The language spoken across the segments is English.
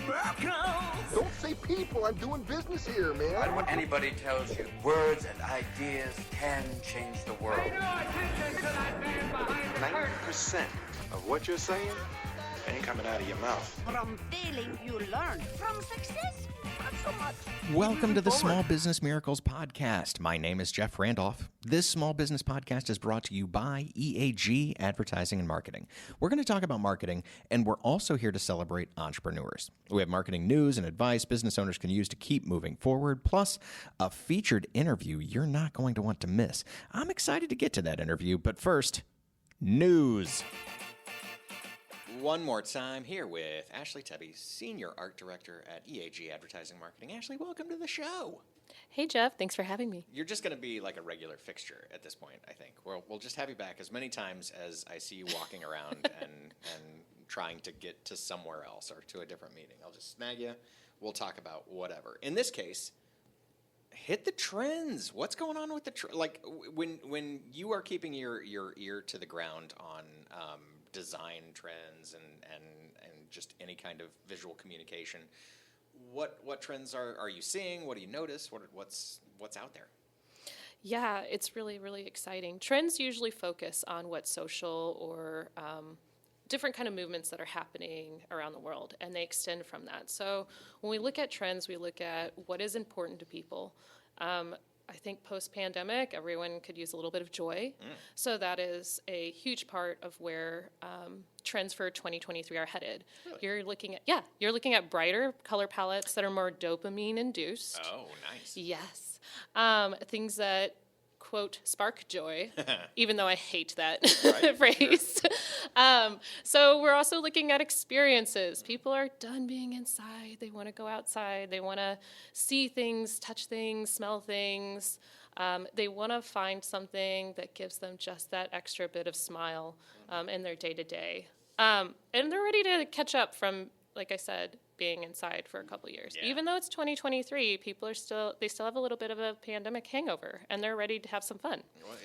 Don't say people. I'm doing business here, man. I don't want anybody tells you words and ideas can change the world. 90% of what you're saying ain't coming out of your mouth. From failing, you learn. From success, not so much. Welcome to the Small Business Miracles Podcast. My name is Jeff Randolph. This small business podcast is brought to you by EAG Advertising and Marketing. We're going to talk about marketing, and we're also here to celebrate entrepreneurs. We have marketing news and advice business owners can use to keep moving forward, plus a featured interview you're not going to want to miss. I'm excited to get to that interview, but first, news. One more time here with Ashley Tebbe, Senior Art Director at EAG Advertising and Marketing. Ashley, welcome to the show. Hey, Jeff. Thanks for having me. You're just going to be like a regular fixture at this point, I think. We'll just have you back as many times as I see you walking around and trying to get to somewhere else or to a different meeting. I'll just snag you. We'll talk about whatever. In this case, hit the trends. What's going on with the when you are keeping your ear to the ground on design trends and just any kind of visual communication, what trends are you seeing? What do you notice? What's out there? Yeah, it's really, really exciting. Trends usually focus on what's social or different kind of movements that are happening around the world, and they extend from that. So when we look at trends, we look at what is important to people. I think post-pandemic, everyone could use a little bit of joy. So that is a huge part of where trends for 2023 are headed. Really? You're looking at brighter color palettes that are more dopamine-induced. Oh, nice. Yes. Things that, quote, spark joy, even though I hate that phrase. Sure. So we're also looking at experiences. People are done being inside. They want to go outside. They want to see things, touch things, smell things. They want to find something that gives them just that extra bit of smile in their day-to-day. And they're ready to catch up from, like I said, being inside for a couple of years. Yeah. Even though it's 2023, people still have a little bit of a pandemic hangover, and they're ready to have some fun. Well,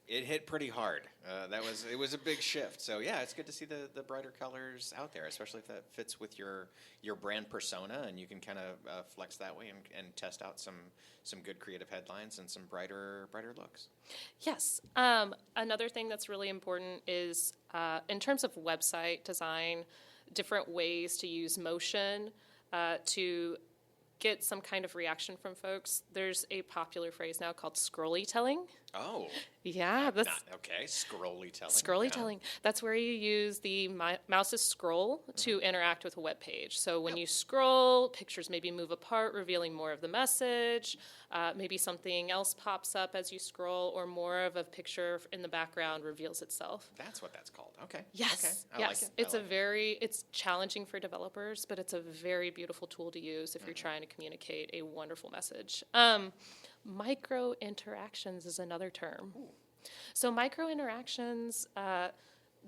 it hit pretty hard. It was a big shift. So yeah, it's good to see the brighter colors out there, especially if that fits with your brand persona, and you can kind of flex that way and test out some good creative headlines and some brighter looks. Yes. Another thing that's really important is in terms of website design, different ways to use motion to get some kind of reaction from folks. There's a popular phrase now called scrollytelling. Oh. Yeah. Okay, scrollytelling. Scrollytelling. Yeah. That's where you use the mouse's scroll to interact with a web page. So when you scroll, pictures maybe move apart, revealing more of the message. Maybe something else pops up as you scroll, or more of a picture in the background reveals itself. That's what that's called. Okay. Yes. Okay. I like it. It's challenging for developers, but it's a very beautiful tool to use if you're trying to communicate a wonderful message. Micro interactions is another term. Ooh. So micro interactions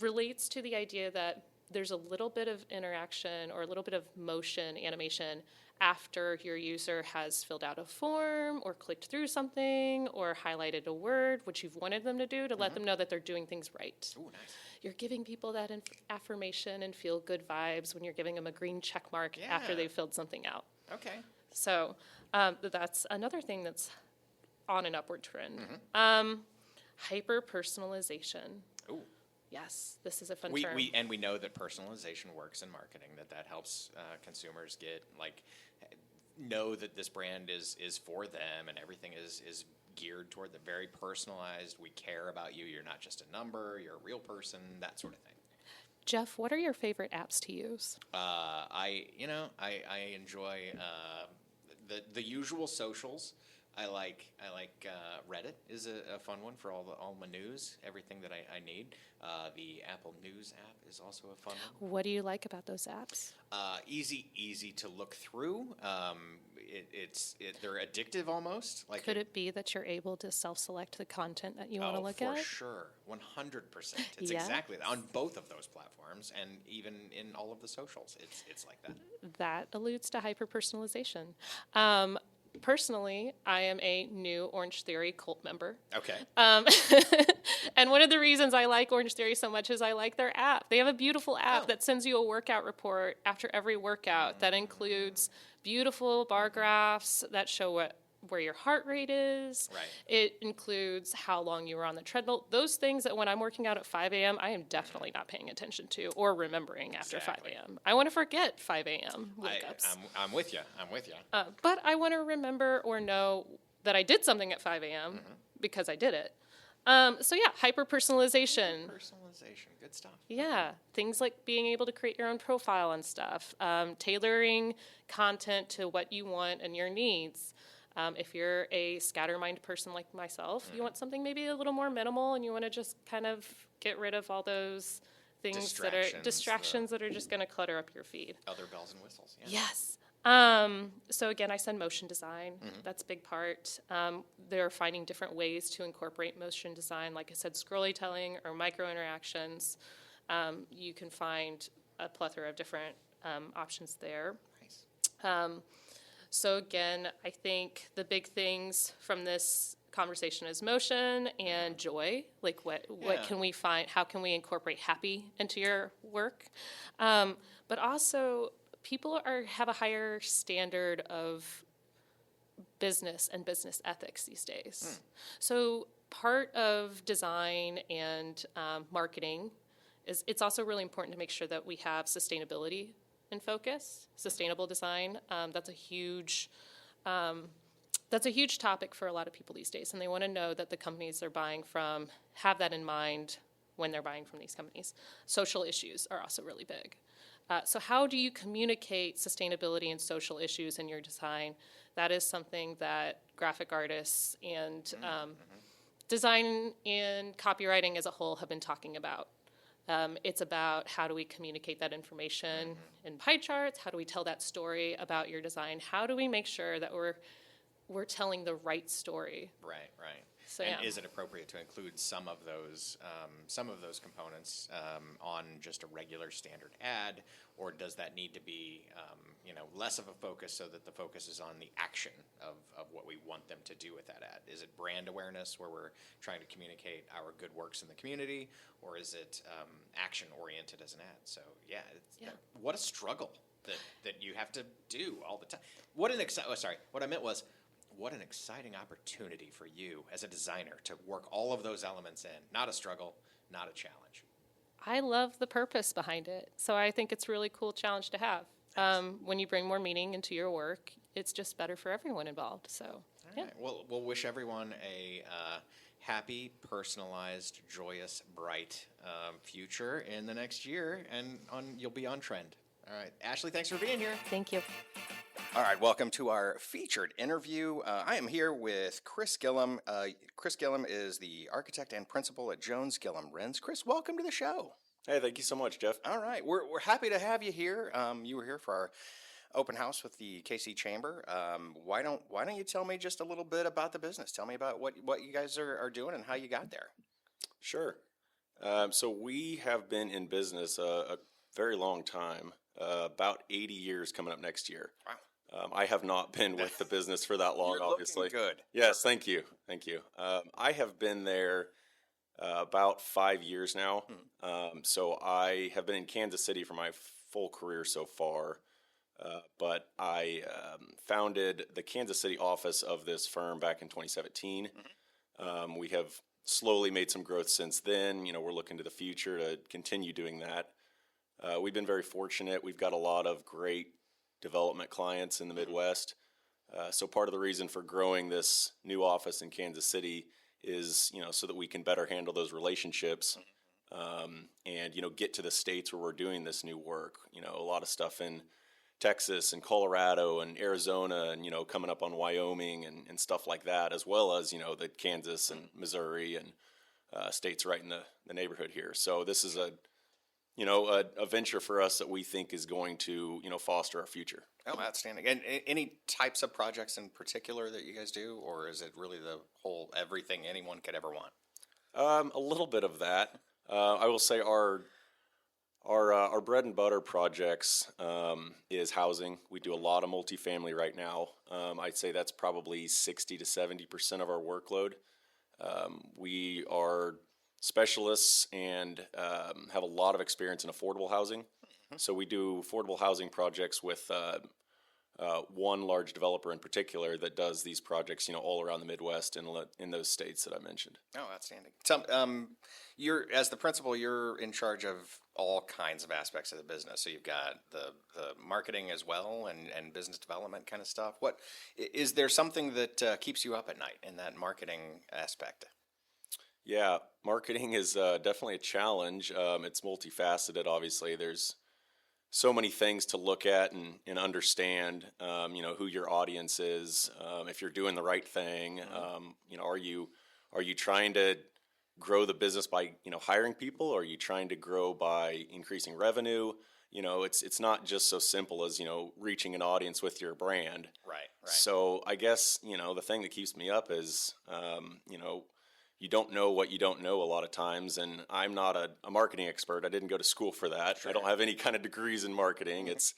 relates to the idea that there's a little bit of interaction or a little bit of motion, animation, after your user has filled out a form or clicked through something or highlighted a word, which you've wanted them to do to let them know that they're doing things right. Ooh, nice. You're giving people that affirmation and feel good vibes when you're giving them a green check mark after they've filled something out. Okay. So that's another thing that's on an upward trend. Hyper-personalization. Ooh. Yes, this is a fun term. We know that personalization works in marketing, that helps consumers know that this brand is for them, and everything is geared toward the very personalized. We care about you. You're not just a number. You're a real person, that sort of thing. Jeff, what are your favorite apps to use? I enjoy the usual socials. I like Reddit is a fun one for all my news, everything that I need. The Apple News app is also a fun one. What do you like about those apps? Easy to look through. They're addictive almost. Could it be that you're able to self-select the content that you want to look at? For sure, 100%. It's exactly that on both of those platforms, and even in all of the socials, it's like that. That alludes to hyper-personalization. personally, I am a new Orange Theory cult member. Okay. And one of the reasons I like Orange Theory so much is I like their app. They have a beautiful app that sends you a workout report after every workout that includes beautiful bar graphs that show where your heart rate is. Right. It includes how long you were on the treadmill. Those things that when I'm working out at 5 a.m., I am definitely not paying attention to or remembering after 5 a.m. I want to forget 5 a.m. wake-ups. I'm with you. But I want to remember or know that I did something at 5 a.m. because I did it. So yeah, hyper-personalization. Personalization, good stuff. Yeah, things like being able to create your own profile and stuff. Tailoring content to what you want and your needs. If you're a scattermind person like myself, you want something maybe a little more minimal and you want to just kind of get rid of all those things that are distractions that are just going to clutter up your feed. Other bells and whistles. Yeah. Yes. So again, I send motion design. That's a big part. They're finding different ways to incorporate motion design. Like I said, scrollytelling or micro interactions. You can find a plethora of different options there. Nice. So again, I think the big things from this conversation is motion and joy. Like what can we find? How can we incorporate happy into your work? But also, people have a higher standard of business and business ethics these days. So part of design and marketing is it's also really important to make sure that we have sustainability in focus, sustainable design. That's a huge topic for a lot of people these days, and they want to know that the companies they're buying from have that in mind when they're buying from these companies. Social issues are also really big. So how do you communicate sustainability and social issues in your design? That is something that graphic artists and design and copywriting as a whole have been talking about. It's about how do we communicate that information in pie charts? How do we tell that story about your design? How do we make sure that we're telling the right story? Right. So, and is it appropriate to include some of those components on just a regular standard ad, or does that need to be less of a focus so that the focus is on the action of what we want them to do with that ad? Is it brand awareness where we're trying to communicate our good works in the community, or is it action oriented as an ad? So what a struggle that you have to do all the time. What I meant was, what an exciting opportunity for you as a designer to work all of those elements in. Not a struggle, not a challenge. I love the purpose behind it. So I think it's a really cool challenge to have. When you bring more meaning into your work, it's just better for everyone involved. So, all right. Well, we'll wish everyone a happy, personalized, joyous, bright future in the next year, and you'll be on trend. All right. Ashley, thanks for being here. Thank you. All right, welcome to our featured interview. I am here with Chris Gillam. Chris Gillam is the architect and principal at Jones Gillam Renz. Chris, welcome to the show. Hey, thank you so much, Jeff. All right, we're happy to have you here. You were here for our open house with the KC Chamber. Why don't you tell me just a little bit about the business? Tell me about what you guys are doing and how you got there. Sure. So we have been in business a very long time, about 80 years coming up next year. Wow. I have not been with the business for that long, You're obviously. looking good. Yes, thank you. I have been there about 5 years now. So I have been in Kansas City for my full career so far. But I founded the Kansas City office of this firm back in 2017. We have slowly made some growth since then. We're looking to the future to continue doing that. We've been very fortunate. We've got a lot of great development clients in the Midwest. So part of the reason for growing this new office in Kansas City is, so that we can better handle those relationships and, get to the states where we're doing this new work. A lot of stuff in Texas and Colorado and Arizona and, coming up on Wyoming and stuff like that, as well as, the Kansas and Missouri and states right in the neighborhood here. So this is a venture for us that we think is going to, foster our future. Oh, outstanding. And any types of projects in particular that you guys do, or is it really the whole everything anyone could ever want? A little bit of that. I will say our Our bread and butter projects is housing. We do a lot of multifamily right now. I'd say that's probably 60 to 70% of our workload. We are specialists and have a lot of experience in affordable housing. So we do affordable housing projects with one large developer in particular that does these projects, all around the Midwest and in those states that I mentioned. Oh, outstanding. So, you're as the principal, you're in charge of all kinds of aspects of the business. So you've got the marketing as well and business development kind of stuff. What is there something that keeps you up at night in that marketing aspect? Yeah, marketing is definitely a challenge. It's multifaceted. Obviously, there's so many things to look at and understand, who your audience is, if you're doing the right thing. Are you trying to grow the business by, hiring people, or are you trying to grow by increasing revenue? It's not just so simple as, reaching an audience with your brand. Right. So I guess, the thing that keeps me up is, you don't know what you don't know a lot of times, and I'm not a marketing expert. I didn't go to school for that. Sure. I don't have any kind of degrees in marketing. It's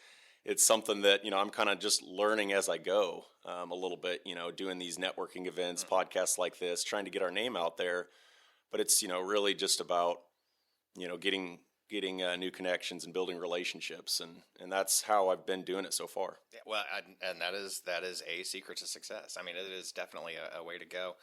something that, I'm kind of just learning as I go a little bit, doing these networking events, podcasts like this, trying to get our name out there. But it's, really just about, getting new connections and building relationships, and that's how I've been doing it so far. Yeah, well, and that is a secret to success. I mean, it is definitely a way to go.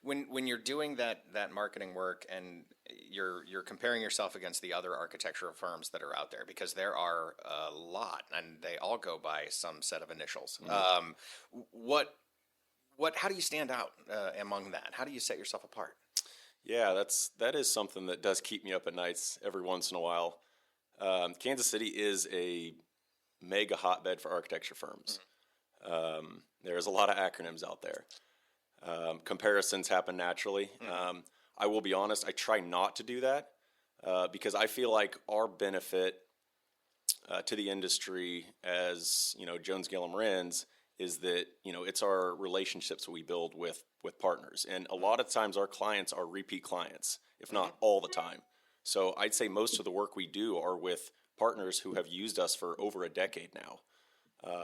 When you're doing that marketing work and you're comparing yourself against the other architectural firms that are out there, because there are a lot and they all go by some set of initials. Mm-hmm. How do you stand out among that? How do you set yourself apart? Yeah, that is something that does keep me up at nights every once in a while. Kansas City is a mega hotbed for architecture firms. Mm-hmm. There's a lot of acronyms out there. Comparisons happen naturally. Mm-hmm. I will be honest, I try not to do that because I feel like our benefit to the industry as, Jones, Gillam, Renz is that, it's our relationships we build with partners. And a lot of times our clients are repeat clients, if not all the time. So I'd say most of the work we do are with partners who have used us for over a decade now.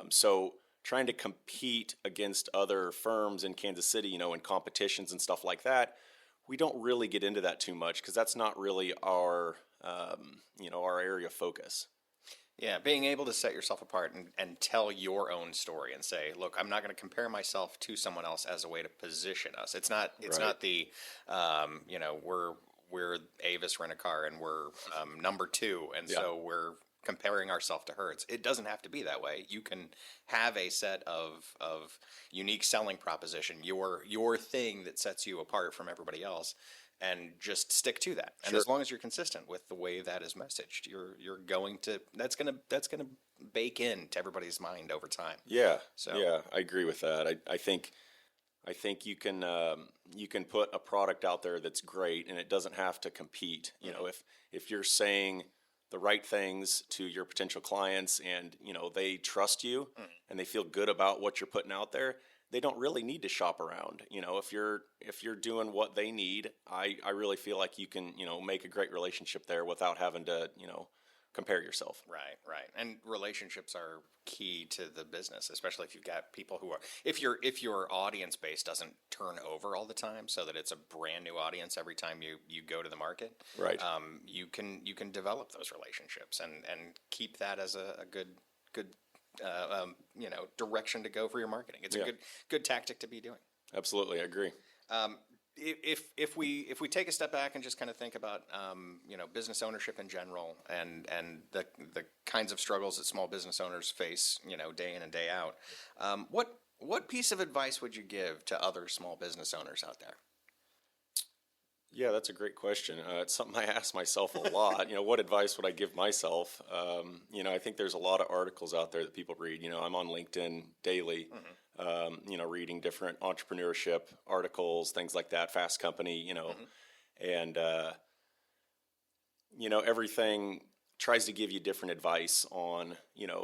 So trying to compete against other firms in Kansas City, in competitions and stuff like that, we don't really get into that too much because that's not really our area of focus. Yeah, being able to set yourself apart and tell your own story and say, look, I'm not going to compare myself to someone else as a way to position us. It's not the, we're Avis Rent-A-Car and we're number 2, and so we're comparing ourselves to Hertz. It doesn't have to be that way. You can have a set of unique selling proposition, your thing that sets you apart from everybody else, and just stick to that. And as long as you're consistent with the way that is messaged, you're going to that's gonna bake into everybody's mind over time. Yeah. So yeah, I agree with that. I think you can put a product out there that's great, and it doesn't have to compete. If you're saying the right things to your potential clients and, they trust you and they feel good about what you're putting out there, they don't really need to shop around. If you're doing what they need, I really feel like you can, make a great relationship there without having to, compare yourself. Right. And relationships are key to the business, especially if you've got people who are, if your audience base doesn't turn over all the time, so that it's a brand new audience every time you go to the market. Right. You can develop those relationships and keep that as a good direction to go for your marketing. It's a good tactic to be doing. Absolutely, I agree. If we take a step back and just kind of think about business ownership in general and the kinds of struggles that small business owners face day in and day out, what piece of advice would you give to other small business owners out there? Yeah, that's a great question. It's something I ask myself a lot. What advice would I give myself? I think there's a lot of articles out there that people read. I'm on LinkedIn daily, reading different entrepreneurship articles, things like that, Fast Company, and, everything tries to give you different advice on,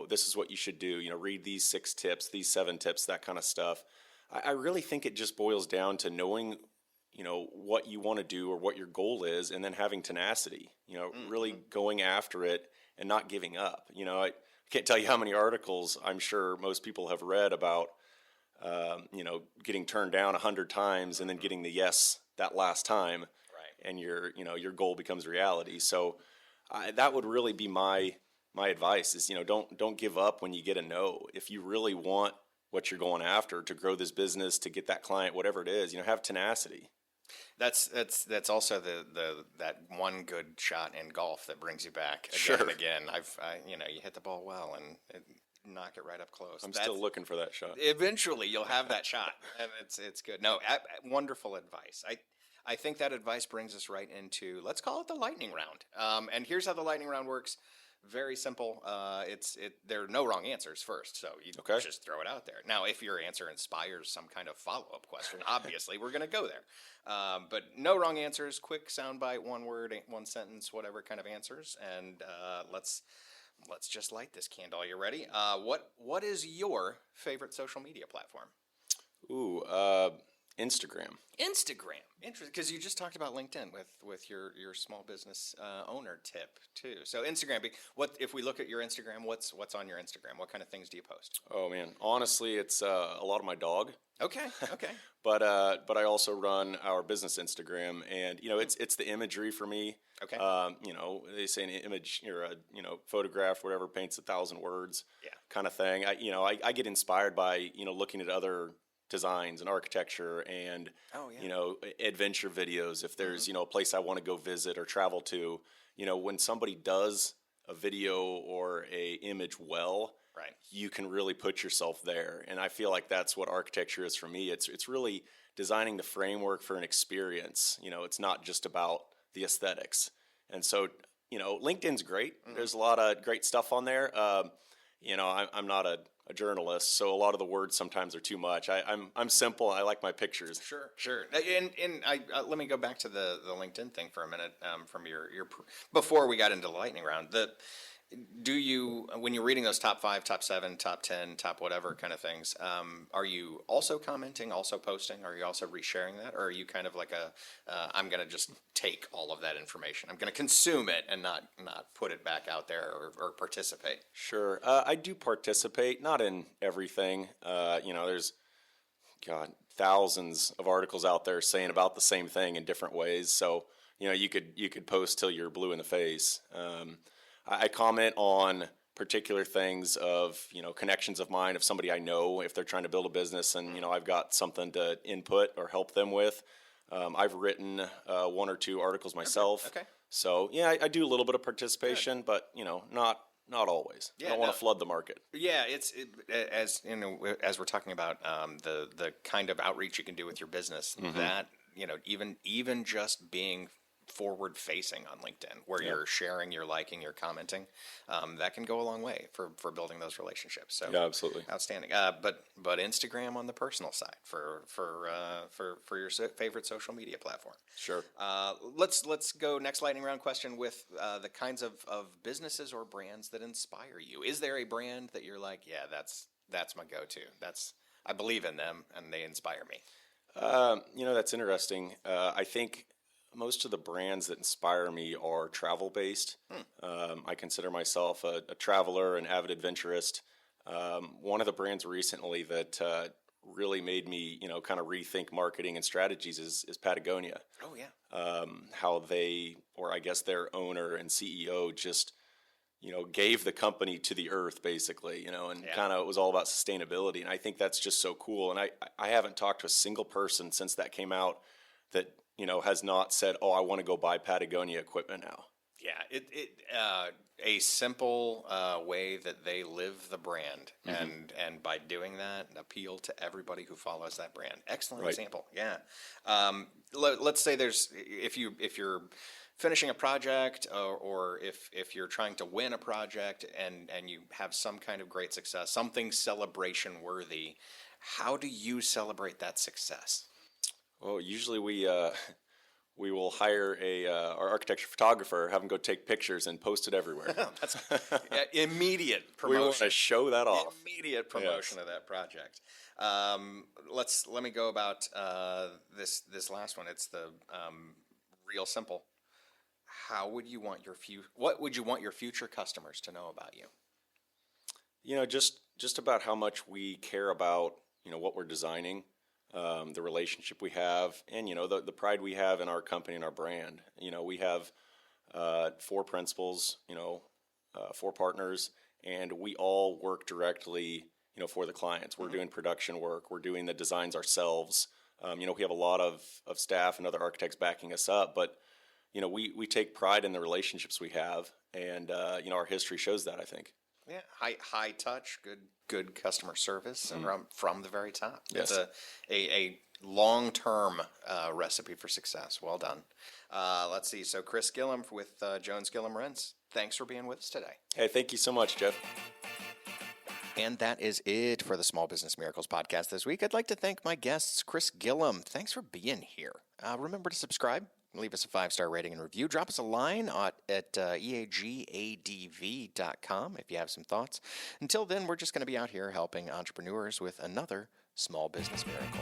this is what you should do, read these 6 tips, these 7 tips, that kind of stuff. I really think it just boils down to knowing what you want to do or what your goal is, and then having tenacity, really going after it and not giving up. I can't tell you how many articles I'm sure most people have read about, getting turned down 100 times and then getting the yes that last time, right? And your goal becomes reality. So that would really be my advice is, don't give up when you get a no. If you really want what you're going after to grow this business, to get that client, whatever it is, have tenacity. That's also that one good shot in golf that brings you back again Sure. and again. You hit the ball well and knock it right up close. I'm still looking for that shot. Eventually, you'll have that shot, and it's good. No, wonderful advice. I think that advice brings us right into, let's call it the lightning round. And here's how the lightning round works. Very simple. There are no wrong answers first, so you just throw it out there. Now, if your answer inspires some kind of follow-up question, obviously we're going to go there. But no wrong answers. Quick soundbite, one word, one sentence, whatever kind of answers. And let's just light this candle. Are you ready? What is your favorite social media platform? Ooh, Instagram. Instagram, interesting, because you just talked about LinkedIn with your small business owner tip too. So Instagram, what if we look at your Instagram? What's on your Instagram? What kind of things do you post? Oh man, honestly, it's a lot of my dog. Okay. But I also run our business Instagram, and it's the imagery for me. Okay. They say an image or a photograph, whatever, paints 1,000 words. Yeah. Kind of thing. I get inspired by looking at other designs and architecture and adventure videos. If there's a place I want to go visit or travel to, when somebody does a video or a image well, right, you can really put yourself there. And I feel like that's what architecture is for me. It's really designing the framework for an experience. It's not just about the aesthetics. And so LinkedIn's great. Mm-hmm. There's a lot of great stuff on there. I'm not a journalist, so a lot of the words sometimes are too much. I'm simple. I like my pictures. Sure. And let me go back to the LinkedIn thing for a minute. From your before we got into the lightning round, do you, when you're reading those top 5, top 7, top 10, top whatever kind of things, are you also commenting, also posting? Are you also resharing that, or are you kind of like I'm going to just take all of that information, I'm going to consume it and not put it back out there or participate? Sure, I do participate, not in everything. There's thousands of articles out there saying about the same thing in different ways. So you could post till you're blue in the face. I comment on particular things of, connections of mine, of somebody I know, if they're trying to build a business and, I've got something to input or help them with. I've written 1 or 2 articles myself. Okay. So, I do a little bit of participation, good. But, not always. I don't want to flood the market. Yeah, as we're talking about the kind of outreach you can do with your business, mm-hmm. that, even just being forward facing on LinkedIn, where you're sharing, you're liking, you're commenting, that can go a long way for building those relationships. So absolutely outstanding. But Instagram on the personal side for your favorite social media platform. Sure. Let's go next lightning round question with the kinds of businesses or brands that inspire you. Is there a brand that you're like, that's my go-to, I believe in them and they inspire me? That's interesting. I think most of the brands that inspire me are travel-based. I consider myself a traveler, an avid adventurist. One of the brands recently that really made me, kind of rethink marketing and strategies is Patagonia. Oh, yeah. How they, or I guess their owner and CEO just, gave the company to the earth, basically, and kind of it was all about sustainability. And I think that's just so cool. And I haven't talked to a single person since that came out that has not said, "Oh, I want to go buy Patagonia equipment now." Yeah, a simple way that they live the brand, mm-hmm. and by doing that, appeal to everybody who follows that brand. Excellent example. Yeah. Let's say if you're finishing a project, or if you're trying to win a project, and you have some kind of great success, something celebration worthy. How do you celebrate that success? Well, usually we will hire our architecture photographer, have him go take pictures and post it everywhere. That's immediate promotion. We want to show that off. Immediate promotion of that project. Let me go about this last one. It's the real simple. How would you want what would you want your future customers to know about you? You know, just about how much we care about, you know, what we're designing, the relationship we have, and, you know, the pride we have in our company and our brand. You know, we have 4 principals, you know, 4 partners, and we all work directly, you know, for the clients. We're doing production work. We're doing the designs ourselves. You know, we have a lot of staff and other architects backing us up, but, you know, we take pride in the relationships we have, and, you know, our history shows that, I think. Yeah, high touch, good customer service, and from the very top. Yes. It's a long-term recipe for success. Well done. Let's see. So Chris Gillam with Jones Gillam Renz. Thanks for being with us today. Hey, thank you so much, Jeff. And that is it for the Small Business Miracles podcast this week. I'd like to thank my guests, Chris Gillam. Thanks for being here. Remember to subscribe. Leave us a 5-star rating and review. Drop us a line at eagadv.com if you have some thoughts. Until then, we're just going to be out here helping entrepreneurs with another small business miracle.